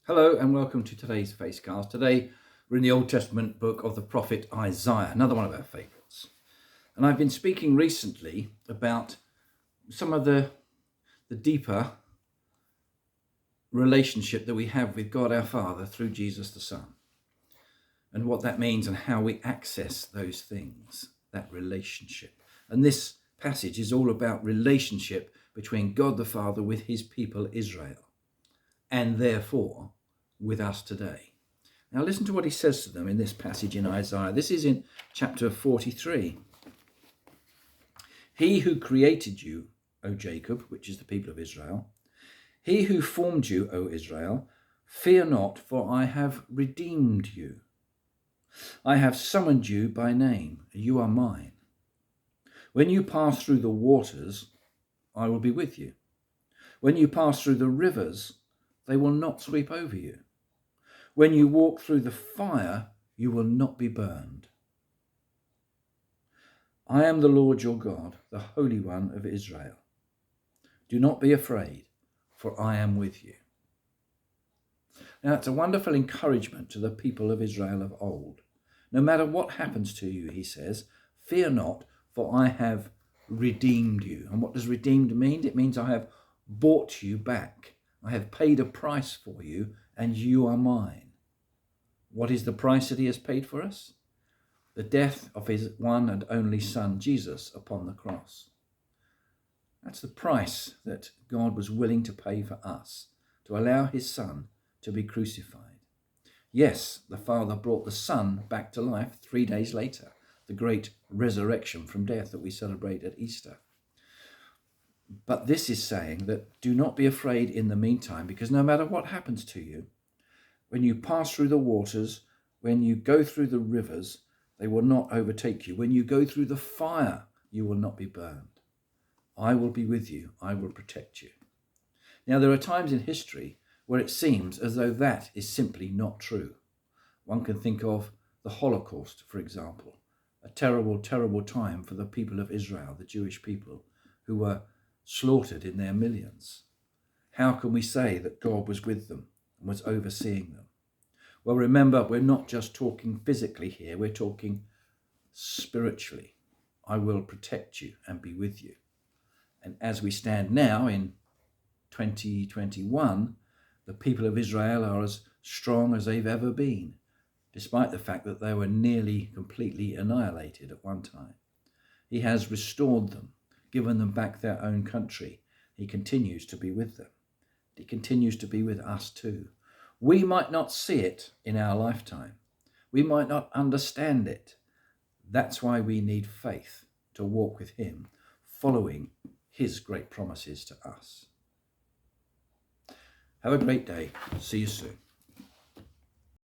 Hello and welcome to today's Facecast. Today we're in the Old Testament book of the prophet Isaiah, another one of our favourites. And I've been speaking recently about some of the deeper relationship that we have with God our Father through Jesus the Son, and what that means and how we access those things, that relationship. And this passage is all about relationship between God the Father with his people Israel, and therefore with us today. Now listen to what he says to them in this passage in Isaiah. This is in chapter 43. He who created you, O Jacob, which is the people of Israel, he who formed you, O Israel, fear not, for I have redeemed you. I have summoned you by name. You are mine. When you pass through the waters, I will be with you. When you pass through the rivers, they will not sweep over you. When you walk through the fire, you will not be burned. I am the Lord your God, the Holy One of Israel. Do not be afraid, for I am with you. Now, it's a wonderful encouragement to the people of Israel of old. No matter what happens to you, he says, fear not, for I have redeemed you. And what does redeemed mean? It means I have bought you back. I have paid a price for you, and you are mine. What is the price that he has paid for us? The death of his one and only Son, Jesus, upon the cross. That's the price that God was willing to pay for us, to allow his Son to be crucified. Yes, the Father brought the Son back to life 3 days later, the great resurrection from death that we celebrate at Easter. But this is saying that do not be afraid in the meantime, because no matter what happens to you, when you pass through the waters, when you go through the rivers, they will not overtake you. When you go through the fire, you will not be burned. I will be with you. I will protect you. Now, there are times in history where it seems as though that is simply not true. One can think of the Holocaust, for example, a terrible, terrible time for the people of Israel, the Jewish people, who were slaughtered in their millions. How can we say that God was with them and was overseeing them? Well, remember, we're not just talking physically here, we're talking spiritually. I will protect you and be with you. And as we stand now in 2021, the people of Israel are as strong as they've ever been, despite the fact that they were nearly completely annihilated at one time. He has restored them, given them back their own country. He continues to be with them. He continues to be with us too. We might not see it in our lifetime. We might not understand it. That's why we need faith to walk with him, following his great promises to us. Have a great day. See you soon.